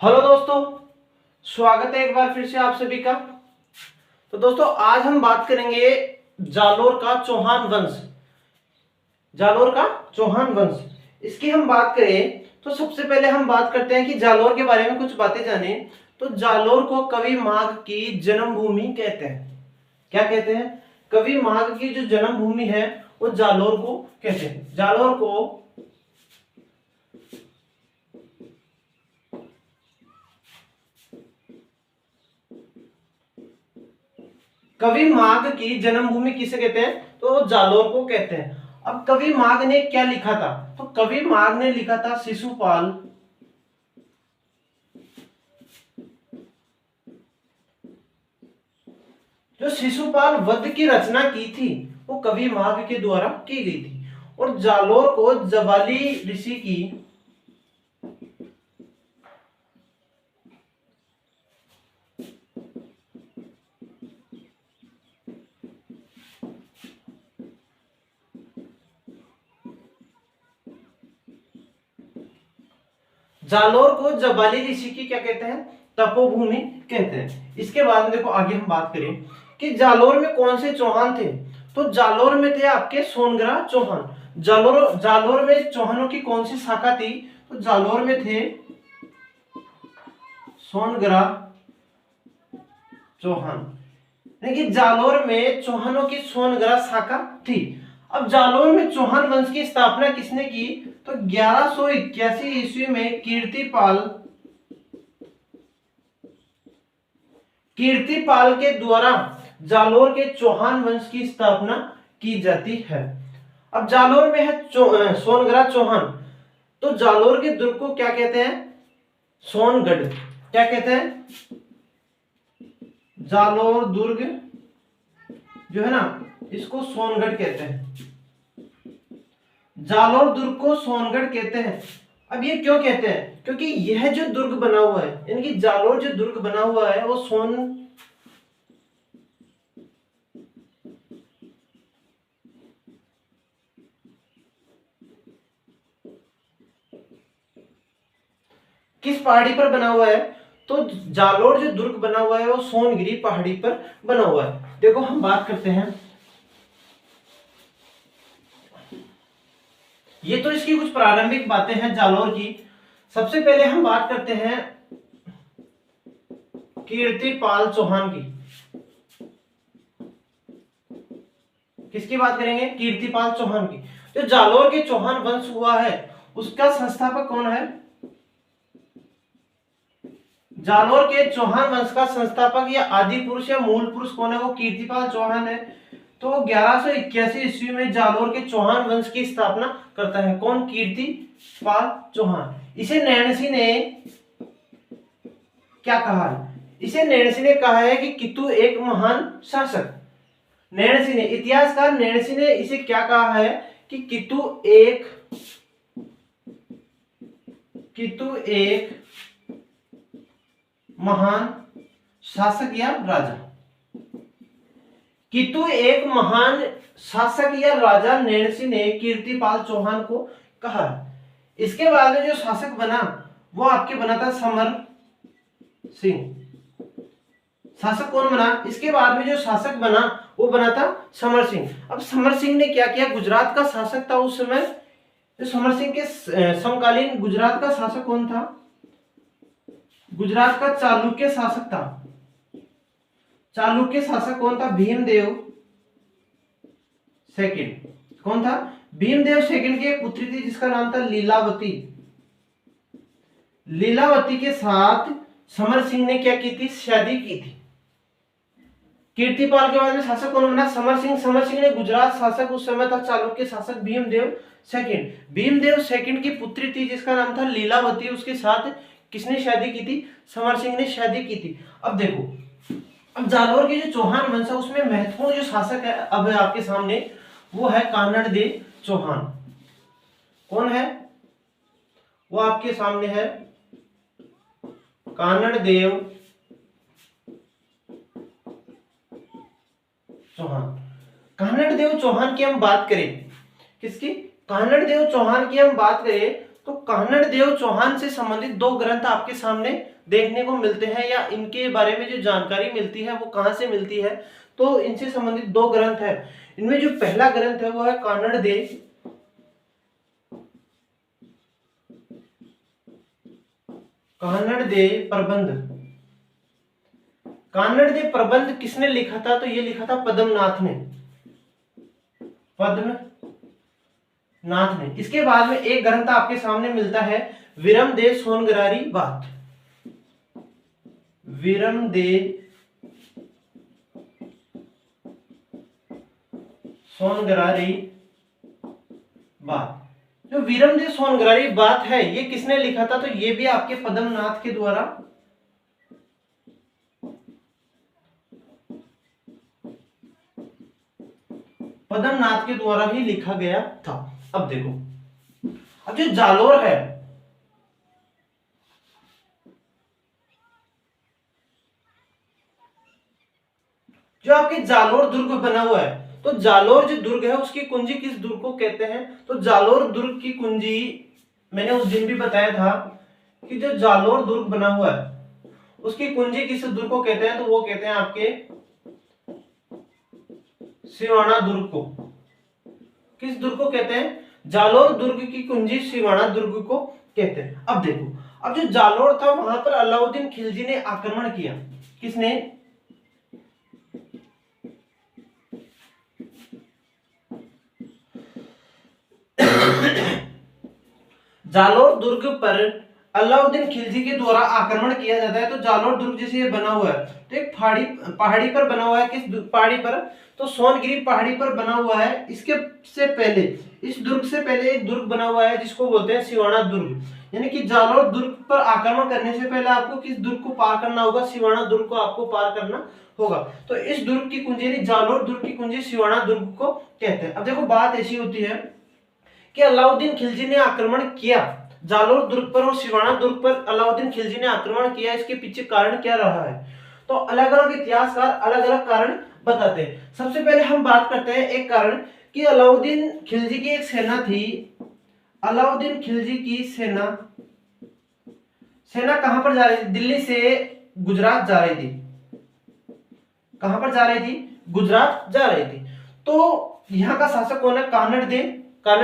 Hello दोस्तों, स्वागत है एक बार फिर से आप सभी का। तो दोस्तों आज हम बात करेंगे जालोर का चौहान वंश। जालोर का चौहान वंश इसकी हम बात करें तो सबसे पहले हम बात करते हैं कि जालोर के बारे में कुछ बातें जाने। तो जालोर को कवि माघ की जन्मभूमि कहते हैं। क्या कहते हैं? कवि माघ की जो जन्मभूमि है वो जालोर को कहते हैं। जालोर को कवि माघ की जन्मभूमि किसे कहते हैं? तो जालोर को कहते हैं। अब कवि माघ ने क्या लिखा था? तो कवि माघ ने लिखा था शिशुपाल। जो शिशुपाल वध की रचना की थी वो कवि माघ के द्वारा की गई थी। और जालोर को जवाली ऋषि की जालोर को जबाली ऋषि की क्या कहते हैं? तपोभूमि कहते हैं। इसके बाद में देखो आगे हम बात करें कि जालोर में कौन से चौहान थे। तो जालोर में थे आपके सोनग्रा चौहान। जालोर में चौहानों की कौन सी शाखा थी? तो जालोर में थे सोनग्रा चौहान। यानी कि जालोर में चौहानों की सोनग्रा शाखा थी। अब जालोर में चौहान वंश की स्थापना किसने की? तो 1181 ईस्वी में कीर्तिपाल के द्वारा जालोर के चौहान वंश की स्थापना की जाती है। अब जालोर में है सोनग्रा चौहान। तो जालोर के दुर्ग को क्या कहते हैं? सोनगढ़। क्या कहते हैं? जालोर दुर्ग जो है ना, इसको सोनगढ़ कहते हैं। जालोर दुर्ग को सोनगढ़ कहते हैं। अब ये क्यों कहते हैं? क्योंकि यह जो दुर्ग बना हुआ है, यानी कि जालोर जो दुर्ग बना हुआ है वो किस पहाड़ी पर बना हुआ है? तो जालोर जो दुर्ग बना हुआ है वो सोनगिरी पहाड़ी पर बना हुआ है। देखो हम बात करते हैं, ये तो इसकी कुछ प्रारंभिक बातें हैं जालोर की। सबसे पहले हम बात करते हैं कीर्तिपाल चौहान की। किसकी बात करेंगे? कीर्तिपाल चौहान की। जो जालोर के चौहान वंश हुआ है उसका संस्थापक कौन है? जालोर के चौहान वंश का संस्थापक या आदि पुरुष या मूल पुरुष कौन है? वो कीर्तिपाल चौहान है। तो 1181 ईस्वी में जालोर के चौहान वंश की स्थापना करता है। कौन? कीर्तिपाल चौहान। इसे नैणसी ने क्या कहा है? इसे नैणसी ने कहा है कि कितु एक महान शासक। नैणसी ने, इतिहासकार नैणसी ने इसे क्या कहा है कि कितु एक महान शासक या राजा। कितु एक महान शासक या राजा नैणसी ने कीर्तिपाल चौहान को कहा। इसके बाद में जो शासक बना वो आपके बना था समर सिंह। शासक कौन बना? इसके बाद में जो शासक बना वो बना था समर सिंह। अब समर सिंह ने क्या किया? गुजरात का शासक था उस समय। तो समर सिंह के समकालीन गुजरात का शासक कौन था? गुजरात का चालुक्य शासक था। चालुक्य शासक कौन था? भीमदेव सेकंड। कौन था? भीमदेव सेकंड की एक पुत्री थी जिसका नाम था लीलावती। लीलावती के साथ समर सिंह ने क्या की थी? शादी की थी। कीर्तिपाल के बाद में शासक कौन बना? समर सिंह। समर सिंह ने गुजरात शासक उस समय था चालुक्य शासक भीमदेव सेकंड। भीमदेव सेकंड की पुत्री थी जिसका नाम था लीलावती। उसके साथ किसने शादी की थी? समर सिंह ने शादी की थी। अब देखो, अब जालोर के जो चौहान वंश है उसमें महत्वपूर्ण जो शासक है अब आपके सामने वो है कानड़देव चौहान। कौन है? वो आपके सामने है कानड़देव चौहान। कानड़देव चौहान की हम बात करें, किसकी? कानड़देव चौहान की हम बात करें तो कानड़ देव चौहान से संबंधित दो ग्रंथ आपके सामने देखने को मिलते हैं, या इनके बारे में जो जानकारी मिलती है वो कहां से मिलती है, तो इनसे संबंधित दो ग्रंथ है। इनमें जो पहला ग्रंथ है वो है कानड़ देव प्रबंध। कानड़ देव प्रबंध किसने लिखा था, तो ये लिखा था पद्मनाथ ने, पद्मनाथ ने। इसके बाद में एक ग्रंथ आपके सामने मिलता है विरमदेव सोनगरारी बात, विरमदेव सोनगरारी बात। जो विरमदेव सोनगरारी बात है ये किसने लिखा था, तो ये भी आपके पद्मनाथ के द्वारा ही लिखा गया था। अब देखो, अब जो जालोर है, जो आपके जालोर दुर्ग बना हुआ है, तो जालोर जो दुर्ग है उसकी कुंजी किस दुर्ग को कहते हैं, तो जालोर दुर्ग की कुंजी मैंने उस दिन भी बताया था कि जो जालोर दुर्ग बना हुआ है उसकी कुंजी किस दुर्ग को कहते हैं, तो वो कहते हैं आपके सिवाना दुर्ग को। किस दुर्ग को कहते हैं, जालोर दुर्ग की कुंजी सिवाना दुर्ग को कहते हैं। अब देखो, अब जो जालोर था वहां पर अलाउद्दीन खिलजी ने आक्रमण किया। किसने, जालोर दुर्ग पर अलाउद्दीन खिलजी के द्वारा आक्रमण किया जाता है। तो जालोर दुर्ग जैसे ये बना हुआ है तो एक पहाड़ी पर बना हुआ है। किस पहाड़ी पर, तो सोनगिरी पहाड़ी पर बना हुआ है। इसके से पहले, इस दुर्ग से पहले एक दुर्ग बना हुआ है जिसको बोलते हैं सिवाना दुर्ग। यानी कि जालोर दुर्ग पर आक्रमण करने से पहले आपको किस दुर्ग को पार करना होगा, सिवाना दुर्ग को आपको पार करना होगा। तो इस दुर्ग की कुंजी, जालोर दुर्ग की कुंजी सिवाना दुर्ग को कहते हैं। अब देखो, बात ऐसी होती है कि अलाउद्दीन खिलजी ने आक्रमण किया जालोर दुर्ग पर और सिवाना दुर्ग पर अलाउद्दीन खिलजी ने आक्रमण किया। इसके पीछे कारण क्या रहा है, तो अलग अलग इतिहासकार अलग अलग कारण बताते हैं। सबसे पहले हम बात करते हैं एक कारण कि अलाउद्दीन खिलजी की एक सेना थी। अलाउद्दीन खिलजी की सेना कहां पर जा रही थी, दिल्ली से गुजरात जा रही थी। कहां पर जा रही थी, गुजरात जा रही थी। तो यहाँ का शासक कौन है, कानड़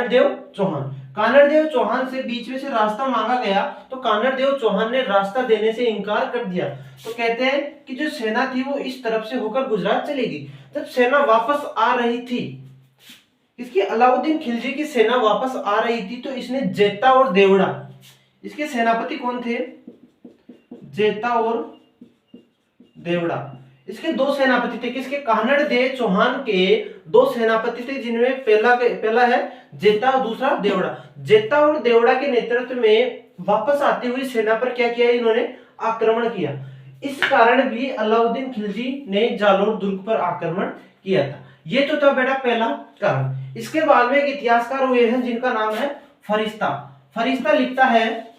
देव चौहान। कानड़ देव चौहान से बीच में से रास्ता मांगा गया तो कानड़ देव चौहान ने रास्ता देने से इनकार कर दिया। तो कहते हैं कि जो सेना थी वो इस तरफ से होकर गुजरात चली गई। जब सेना वापस आ रही थी, इसकी अलाउद्दीन खिलजी की सेना वापस आ रही थी, तो इसने जेता और देवड़ा, इसके सेनापति कौन थे, जेता और देवड़ा, इसके दो सेनापति थे। किसके, कानड़ देव चौहान के दो सेनापति थे, जिनमें पहला है जेता और दूसरा देवड़ा। जेता और देवड़ा के नेतृत्व में वापस आती हुई सेना पर क्या किया, इन्होंने आक्रमण किया। इस कारण भी अलाउद्दीन खिलजी ने जालोर दुर्ग पर आक्रमण किया था। ये तो था बेटा पहला कारण। इसके बाद में एक इतिहासकार हुए हैं जिनका नाम है फरिश्ता। फरिश्ता लिखता है,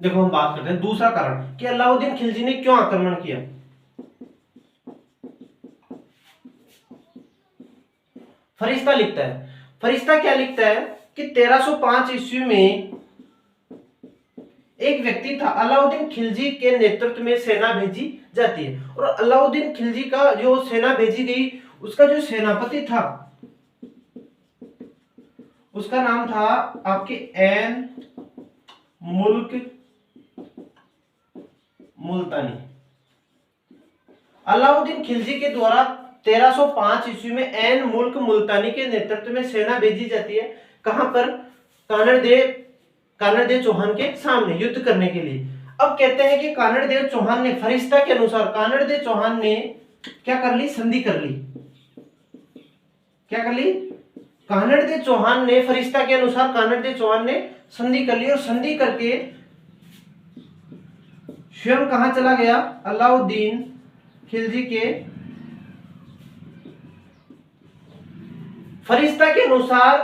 देखो हम बात करते हैं दूसरा कारण कि अलाउद्दीन खिलजी ने क्यों आक्रमण किया। फरिश्ता लिखता है, फरिश्ता क्या लिखता है कि 1305 ईस्वी में एक व्यक्ति था, अलाउद्दीन खिलजी के नेतृत्व में सेना भेजी जाती है और अलाउद्दीन खिलजी का जो सेना भेजी गई उसका जो सेनापति था उसका नाम था आपके एन मुल्क मुल्तानी। अलाउद्दीन खिलजी के द्वारा 1305 ईस्वी में एन मुल्क मुल्तानी के नेतृत्व में सेना भेजी जाती है। कहां पर, कानड़ देव चौहान के सामने युद्ध करने के लिए। अब कहते हैं कि कानड़ देव चौहान ने, फरिश्ता के अनुसार कानड़ देव चौहान ने क्या कर ली, संधि कर ली। क्या कर ली, कानड़ देव चौहान ने, फरिश्ता के अनुसार कानड़ देव चौहान ने संधि कर ली और संधि करके स्वयं कहां चला गया, अलाउद्दीन खिलजी के, फरिश्ता के अनुसार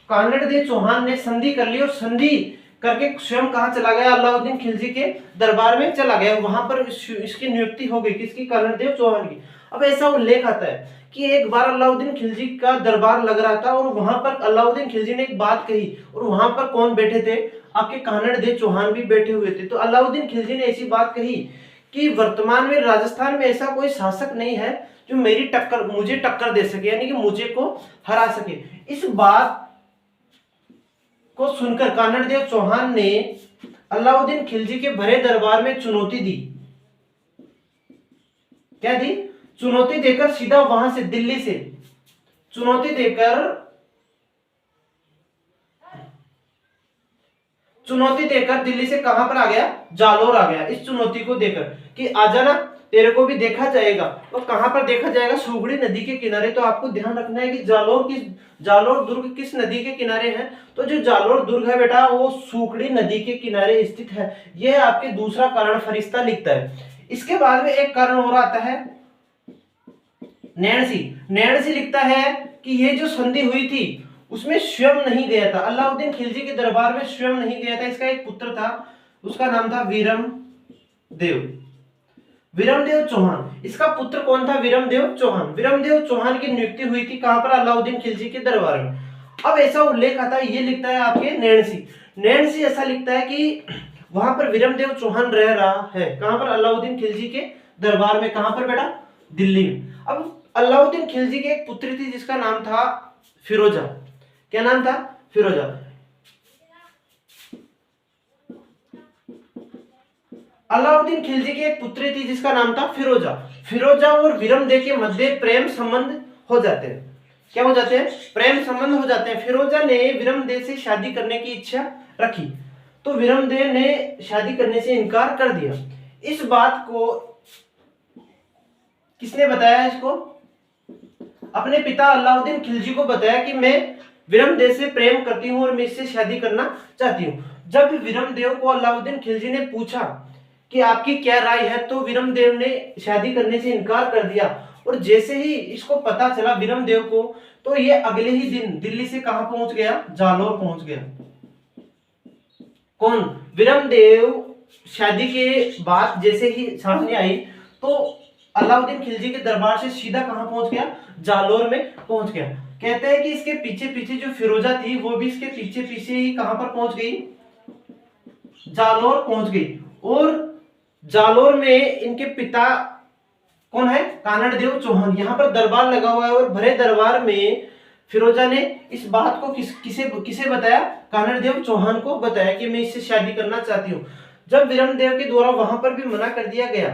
कानड़ देव चौहान ने संधि कर ली और संधि करके स्वयं कहां चला गया, अलाउद्दीन खिलजी के दरबार में चला गया। वहां पर इसकी नियुक्ति हो गई, किसकी, कानड़ देव चौहान की। अब ऐसा उल्लेख आता है कि एक बार अलाउद्दीन खिलजी का दरबार लग रहा था और वहां पर अलाउद्दीन खिलजी ने एक बात कही, और वहां पर कौन बैठे थे, आपके कानड़ देव चौहान भी बैठे हुए थे। तो अलाउद्दीन खिलजी ने ऐसी बात कही कि वर्तमान में राजस्थान में ऐसा कोई शासक नहीं है जो मुझे टक्कर दे सके, यानी कि मुझे को हरा सके। इस बात को सुनकर कानड़ देव चौहान ने अलाउद्दीन खिलजी के भरे दरबार में चुनौती दी। क्या दी? चुनौती देकर सीधा वहां से दिल्ली से चुनौती देकर दिल्ली से कहां पर आ गया? जालोर आ गया। इस चुनौती को देकर कि आ जाना, तेरे को भी देखा जाएगा। तो कहां पर देखा जाएगा? सुगड़ी नदी के किनारे। तो आपको ध्यान रखना है कि जालोर दुर्ग किस नदी के किनारे है? तो जो जालोर दुर्ग है बेटा, वो सुगड़ी नदी के किनारे स्थित है। यह आपके दूसरा कारण फरिश्ता लिखता है। इसके बाद में एक कारण और आता है, नैणसी लिखता है कि ये जो संधि हुई थी उसमें स्वयं नहीं गया था, अलाउद्दीन खिलजी के दरबार में स्वयं नहीं गया था। इसका एक पुत्र था, उसका नाम था वीरमदेव चौहान। इसका पुत्र कौन था? वीरमदेव चौहान की नियुक्ति हुई थी कहां पर? अलाउद्दीन खिलजी के दरबार में। अब ऐसा उल्लेख आता है, ये लिखता है आपके नैणसी ऐसा लिखता है कि वहां पर वीरमदेव चौहान रह रहा है। कहां पर? अलाउद्दीन खिलजी के दरबार में। कहां पर बेटा? दिल्ली में। अब अलाउद्दीन खिलजी की एक पुत्री थी जिसका नाम था फिरोजा। क्या नाम था? फिरोजा। अलाउद्दीन खिलजी की एक पुत्री थी जिसका नाम था फिरोजा और वीरमदेव के मध्य प्रेम संबंध हो जाते हैं। क्या हो जाते हैं? प्रेम संबंध हो जाते हैं। फिरोजा ने वीरमदेव से शादी करने की इच्छा रखी, तो वीरमदेव ने शादी करने से इनकार कर दिया। इस बात को किसने बताया? इसको अपने पिता अलाउद्दीन खिलजी को बताया कि मैं वीरमदेव से प्रेम करती हूं और मैं इससे शादी करना चाहती हूं। जब वीरमदेव को अलाउद्दीन खिलजी ने पूछा कि आपकी क्या राय है, तो वीरमदेव ने शादी करने से इनकार कर दिया। और जैसे ही इसको पता चला वीरमदेव को, तो ये अगले ही दिन दिल्ली से कहां पहुंच गया? जालोर पहुंच गया। कौन? वीरमदेव। शादी के बाद जैसे ही सामने आई, तो अलाउद्दीन खिलजी के दरबार से सीधा कहां पहुंच गया? जालोर में पहुंच गया। कहते हैं कि इसके पीछे पीछे जो फिरोजा थी वो भी इसके पीछे पीछे ही कहां पर पहुंच गई? जालोर पहुंच गई। और जालोर में इनके पिता कौन है? कानड़ देव चौहान। यहां पर दरबार लगा हुआ है और भरे दरबार में फिरोजा ने इस बात को किसे बताया? कानड़ देव चौहान को बताया कि मैं इससे शादी करना चाहती हूँ। जब वीरमदेव के द्वारा वहां पर भी मना कर दिया गया,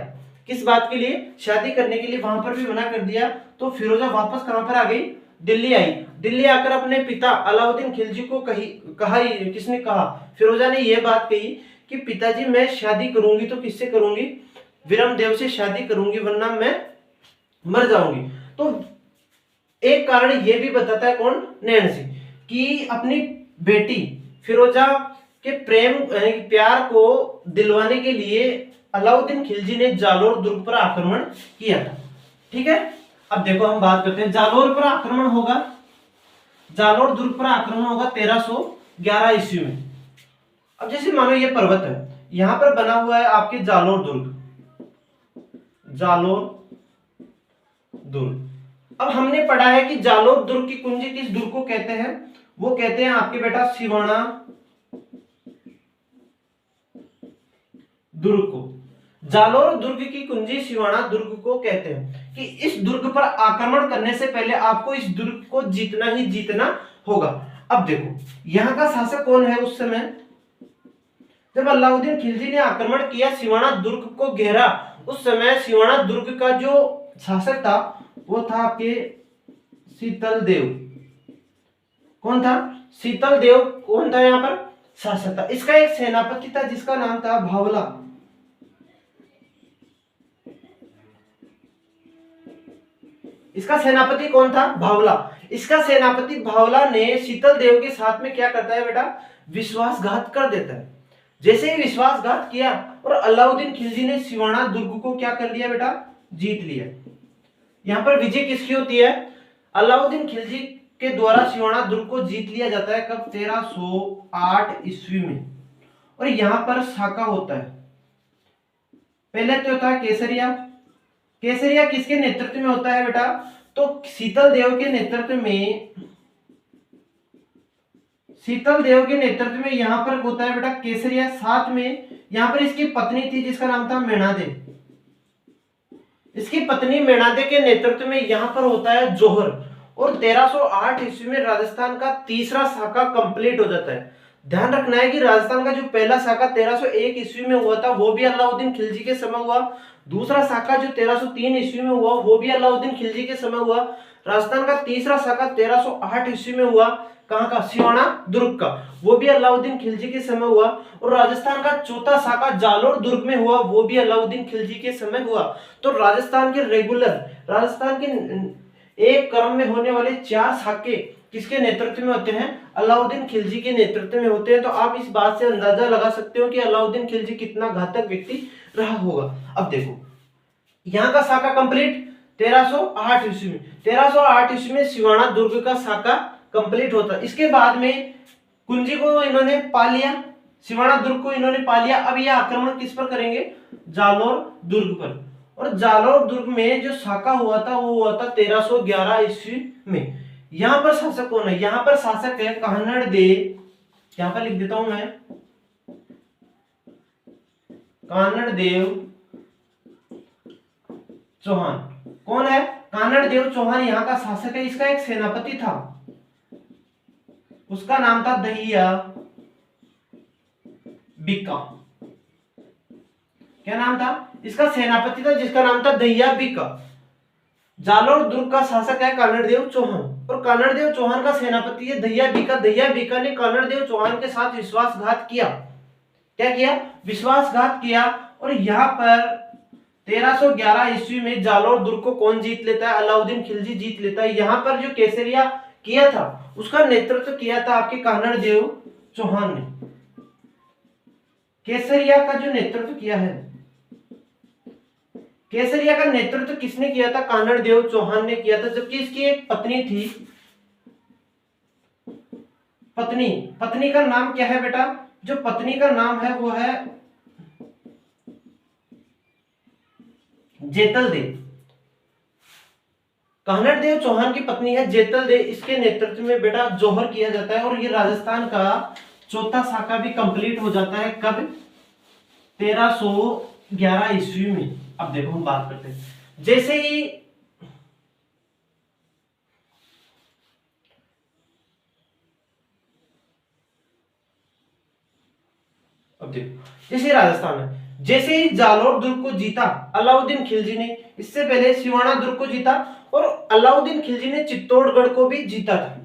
किस बात के लिए? शादी करने के लिए वहां पर भी मना कर दिया, तो फिरोजा वापस कहां पर आ गई? दिल्ली आई। दिल्ली आकर अपने पिता अलाउद्दीन खिलजी को किसने कहा? फिरोजा ने यह बात कही कि पिताजी मैं शादी करूंगी तो किससे करूंगी? वीरमदेव से शादी करूंगी, वरना मैं मर जाऊंगी। तो एक कारण यह भी बताता है कौन? नैणसी, कि अपनी बेटी फिरोजा के प्यार को दिलवाने के लिए अलाउद्दीन खिलजी ने जालोर दुर्ग पर आक्रमण किया था। ठीक है, अब देखो हम बात करते हैं। जालोर दुर्ग पर आक्रमण होगा 1311 ईस्वी में। अब जैसे मानो ये पर्वत है, यहां पर बना हुआ है आपके जालोर दुर्ग। अब हमने पढ़ा है कि जालोर दुर्ग की कुंजी किस दुर्ग को कहते हैं? वो कहते हैं आपके बेटा सिवाना दुर्ग को। जालोर दुर्ग की कुंजी सिवाना दुर्ग को कहते हैं कि इस दुर्ग पर आक्रमण करने से पहले आपको इस दुर्ग को जीतना ही जीतना होगा। अब देखो यहां का शासक कौन है उस समय? जब अलाउद्दीन खिलजी ने आक्रमण किया, सिवाना दुर्ग को घेरा, उस समय सिवाना दुर्ग का जो शासक था वो था आपके शीतल देव। कौन था? शीतल देव। कौन था यहाँ पर? शासक था। इसका एक सेनापति था जिसका नाम था भावला। इसका सेनापति कौन था? भावला। इसका सेनापति भावला ने शीतल देव के साथ में क्या करता है बेटा? विश्वासघात कर देता है। जैसे ही विश्वासघात किया और अलाउद्दीन खिलजी ने सिवाना दुर्ग को क्या कर लिया बेटा? जीत लिया। यहां पर विजय किसकी होती है? अलाउद्दीन खिलजी के द्वारा सिवाना दुर्ग को जीत लिया जाता है। कब? 1308 ईस्वी में। और यहां पर साका होता है। पहले तो था केसरिया किसके नेतृत्व में होता है बेटा? तो शीतल देव के नेतृत्व में, शीतल देव के नेतृत्व में यहां पर होता है बेटा केसरिया। साथ में यहां पर इसकी पत्नी थी जिसका नाम था मेणादे, इसकी पत्नी मेणादे के नेतृत्व में यहां पर होता है जौहर। और 1308 ईस्वी में राजस्थान का तीसरा शाखा कंप्लीट हो जाता है। ध्यान रखना है कि राजस्थान का जो पहला शाखा 1301 ईस्वी में हुआ था वो भी अलाउद्दीन खिलजी के समय हुआ। दूसरा शाखा जो 1303 ईस्वी में हुआ वो भी अलाउद्दीन खिलजी के समय हुआ। राजस्थान का तीसरा शाखा 1308 ईस्वी में हुआ, कहां का? सिवाना दुर्ग का, वो भी अलाउद्दीन खिलजी के समय हुआ। और राजस्थान का चौथा शाखा जालोर दुर्ग में हुआ, वो भी अलाउद्दीन खिलजी के समय हुआ। तो राजस्थान के रेगुलर, राजस्थान के एक क्रम में होने वाले 4 शाखे किसके नेतृत्व में होते हैं? अलाउद्दीन खिलजी के नेतृत्व में होते हैं। तो आप इस बात से अंदाजा लगा सकते हो कि अलाउद्दीन खिलजी कितना घातक व्यक्ति रहा होगा। अब देखो यहाँ का शाखा कंप्लीट 1308 ईस्वी में, 1308 ईस्वी में सिवाना दुर्ग का शाखा कंप्लीट होता है। इसके बाद में कुंजी को इन्होंने पा लिया, सिवाना दुर्ग को इन्होंने पा लिया। अब ये आक्रमण किस पर करेंगे? जालोर दुर्ग पर। और जालोर दुर्ग में जो शाखा हुआ था वो हुआ था 1311 ईस्वी में। यहां पर शासक कौन है? यहां पर शासक है कानड़ देव, यहां पर लिख देता हूं मैं, कानड़ देव चौहान। कौन है? कानड़ देव चौहान यहाँ का शासक है। इसका एक सेनापति था, उसका नाम था दहिया बिका। क्या नाम था? इसका सेनापति था जिसका नाम था दहिया बिका। जालोर दुर्ग का शासक है कानड़ देव चौहान और कानड़ देव चौहान का सेनापति है दहिया बिका। दहिया बिका ने कानड़ देव चौहान के साथ विश्वासघात किया। क्या किया? विश्वासघात किया। और यहाँ पर 1311 ईस्वी में जालोर दुर्ग को कौन जीत लेता है? अलाउद्दीन खिलजी जीत लेता है। यहाँ पर जो केसरिया किया था उसका नेतृत्व किया था आपके कानड़ देव चौहान ने। केसरिया का जो नेतृत्व किया है, केसरिया का नेतृत्व किसने किया था? कानड़ देव चौहान ने किया था। जबकि इसकी एक पत्नी थी, पत्नी का नाम क्या है बेटा? जो पत्नी का नाम है वो है जेतल देव। कानड़ देव चौहान की पत्नी है जेतल देव। इसके नेतृत्व में बेटा जौहर किया जाता है और ये राजस्थान का चौथा शाखा भी कंप्लीट हो जाता है। कब? 1311 ईस्वी में। अब देखो हम बात करते हैं, जैसे ही अब देखो जैसे राजस्थान में जैसे ही जालोर दुर्ग को जीता अलाउद्दीन खिलजी ने, इससे पहले सिवाना दुर्ग को जीता और अलाउद्दीन खिलजी ने चित्तौड़गढ़ को भी जीता था।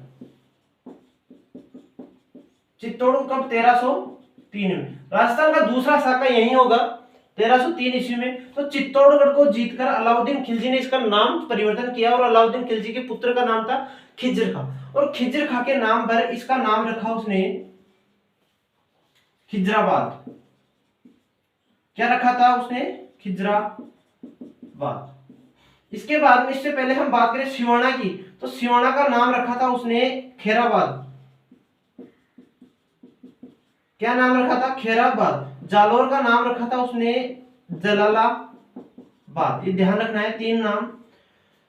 चित्तौड़ कब? 1303 में। राजस्थान का दूसरा शाखा यही होगा 1303 ईस्वी में। तो चित्तौड़गढ़ को जीतकर अलाउद्दीन खिलजी ने इसका नाम परिवर्तन किया और अलाउद्दीन खिलजी के पुत्र का नाम था खिज्र खां। और खिज्र खां के नाम पर इसका नाम रखा उसने खिजराबाद। क्या रखा था उसने? खिजराबाद। इसके बाद में, इससे पहले हम बात करें सिवाना की, तो सिवाना का नाम रखा था उसने खेराबाद। क्या नाम रखा था? खेराबाद। जालोर का नाम रखा था उसने जलालाबाद। ये ध्यान रखना है, 3 नाम।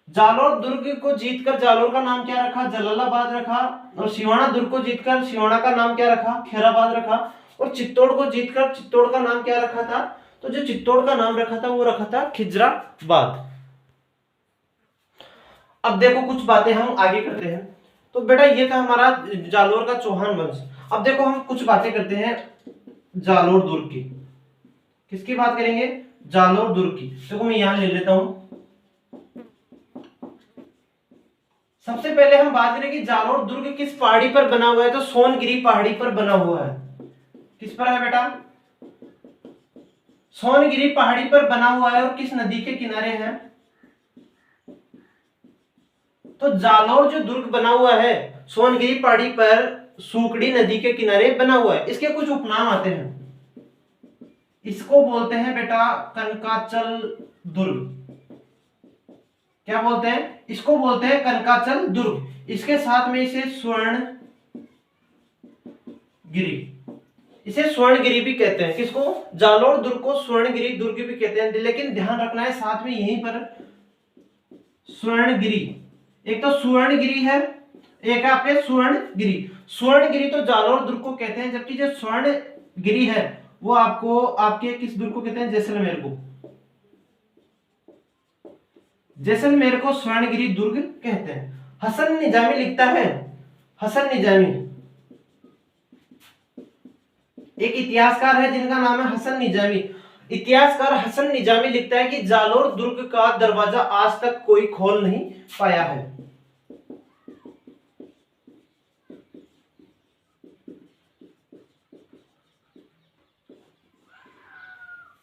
जालोर दुर्ग को जीतकर जालोर का नाम क्या रखा? जलालाबाद रखा। और सिवाना दुर्ग को जीतकर सिवाना का नाम क्या रखा? खेराबाद रखा। और चित्तौड़ को जीतकर चित्तौड़ का नाम क्या रखा था? तो जो चित्तौड़ का नाम रखा था वो रखा था खिजराबाद। अब देखो कुछ बातें हम आगे करते हैं। तो बेटा ये था हमारा जालोर का चौहान वंश। अब देखो हम कुछ बातें करते हैं जालोर दुर्ग की। किसकी बात करेंगे? जालोर दुर्ग की। देखो मैं यहां ले लेता हूं। सबसे पहले हम बात करें कि जालोर दुर्ग किस पहाड़ी पर बना हुआ है? तो सोनगिरी पहाड़ी पर बना हुआ है। किस पर है बेटा? सोनगिरी पहाड़ी पर बना हुआ है। और किस नदी के किनारे है? तो जालोर जो दुर्ग बना हुआ है सोनगिरी पहाड़ी पर सूकड़ी नदी के किनारे बना हुआ है। इसके कुछ उपनाम आते हैं। इसको बोलते हैं बेटा कनकाचल दुर्ग। क्या बोलते हैं? इसको बोलते हैं कनकाचल दुर्ग। इसके साथ में इसे इसे स्वर्णगिरी भी कहते हैं। किसको? जालोर दुर्ग को स्वर्णगिरी दुर्ग भी कहते हैं। लेकिन ध्यान रखना है साथ में यहीं पर स्वर्णगिरी, एक तो सुवर्णगिरी है, एक है आपके सुवर्णगिरी। सुवर्णगिरी तो जालोर दुर्ग को कहते हैं, जबकि जो स्वर्णगिरी है वो आपको आपके किस दुर्ग को कहते हैं, जैसलमेर को। जैसलमेर को स्वर्णगिरी दुर्ग कहते हैं। हसन निजामी लिखता है, हसन निजामी एक इतिहासकार है जिनका नाम है हसन निजामी। इतिहासकार हसन निजामी लिखता है कि जालोर दुर्ग का दरवाजा आज तक कोई खोल नहीं पाया है।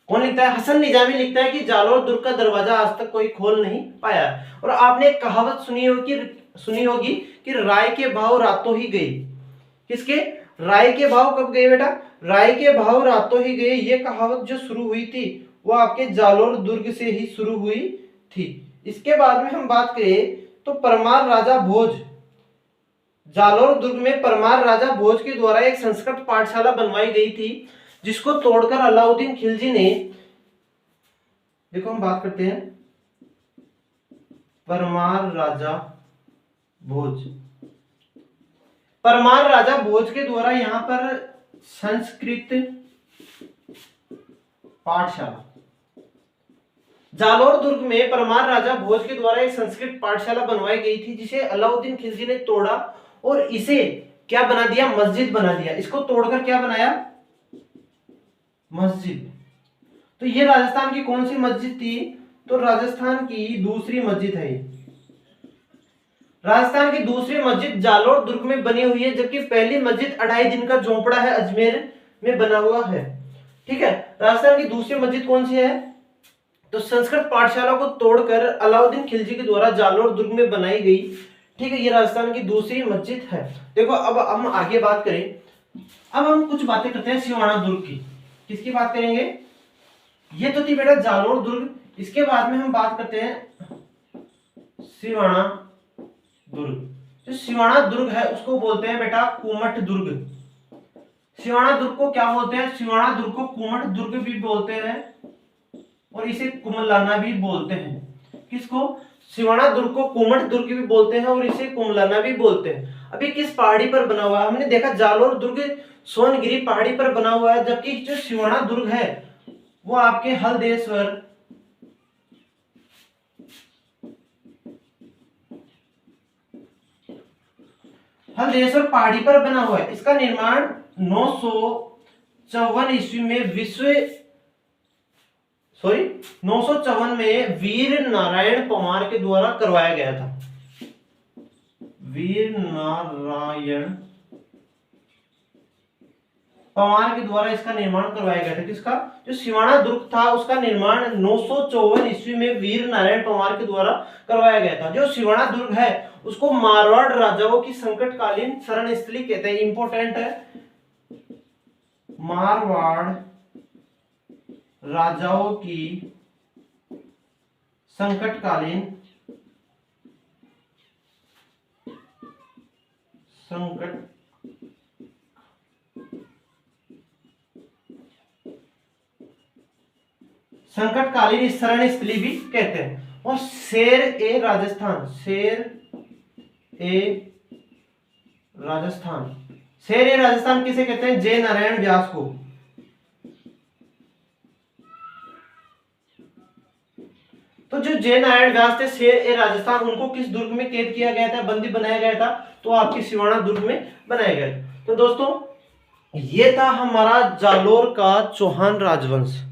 कौन लिखता है? हसन निजामी लिखता है कि जालोर दुर्ग का दरवाजा आज तक कोई खोल नहीं पाया। और आपने एक कहावत सुनी होगी कि राय के भाव रातों ही गई। किसके? राय के भाव कब गए बेटा? राय के भाव रातों ही गए। ये कहावत जो शुरू हुई थी वो आपके जालोर दुर्ग से ही शुरू हुई थी। इसके बाद में हम बात करें तो परमार राजा भोज, जालोर दुर्ग में परमार राजा भोज के द्वारा एक संस्कृत पाठशाला बनवाई गई थी, जिसको तोड़कर अलाउद्दीन खिलजी ने, देखो हम बात करते हैं परमार राजा भोज, परमार राजा भोज के द्वारा यहां पर संस्कृत पाठशाला, जालोर दुर्ग में परमार राजा भोज के द्वारा एक संस्कृत पाठशाला बनवाई गई थी, जिसे अलाउद्दीन खिलजी ने तोड़ा और इसे क्या बना दिया? मस्जिद बना दिया। इसको तोड़कर क्या बनाया? मस्जिद। तो ये राजस्थान की कौन सी मस्जिद थी? तो राजस्थान की दूसरी मस्जिद है। राजस्थान की दूसरी मस्जिद जालोर दुर्ग में बनी हुई है, जबकि पहली मस्जिद 2.5 दिन का झोंपड़ा है, अजमेर में बना हुआ है। ठीक है, राजस्थान की दूसरी मस्जिद कौन सी है? तो संस्कृत पाठशाला को तोड़कर अलाउद्दीन खिलजी के द्वारा जालोर दुर्ग में बनाई गई। ठीक है, ये राजस्थान की दूसरी मस्जिद है। देखो अब हम आगे बात करें, अब हम कुछ बातें करते हैं सिवाना दुर्ग की। किसकी बात करेंगे? ये तो थी बेटा जालोर दुर्ग। इसके बाद में हम बात करते हैं सिवाना दुर्ग। जो सिवाना दुर्ग है उसको बोलते हैं बेटा कुमठ दुर्ग। सिवाना दुर्ग को क्या बोलते हैं? सिवाना दुर्ग को कुमठ दुर्ग भी बोलते हैं और इसे कुमलाना भी बोलते हैं। किसको? सिवाना दुर्ग को कुमठ दुर्ग भी बोलते हैं और इसे कुमलाना भी बोलते हैं। अभी किस पहाड़ी पर बना हुआ है? हमने देखा जालोर दुर्ग सोनगिरी पहाड़ी पर बना हुआ है, जबकि जो सिवाना दुर्ग है वो आपके हल्देश्वर पहाड़ी पर बना हुआ है। इसका निर्माण 954 ईस्वी में 954 में वीर नारायण पवार के द्वारा करवाया गया था। वीर नारायण पवार के द्वारा इसका निर्माण करवाया गया था। किसका? जो सिवाना दुर्ग था उसका निर्माण 954 ईस्वी में वीर नारायण पवार के द्वारा करवाया गया था। जो सिवाना दुर्ग है उसको मारवाड़ राजाओं की संकटकालीन शरण स्थली कहते हैं। इंपॉर्टेंट है, मारवाड़ राजाओं की संकटकालीन शरण स्थली भी कहते हैं। और शेर ए राजस्थान, शेर ए राजस्थान किसे कहते हैं? जय नारायण व्यास को। तो जो जय नारायण व्यास थे, शेर ए राजस्थान, उनको किस दुर्ग में कैद किया गया था, बंदी बनाया गया था? तो आपकी सिवाना दुर्ग में बनाया गया था। तो दोस्तों ये था हमारा जालोर का चौहान राजवंश।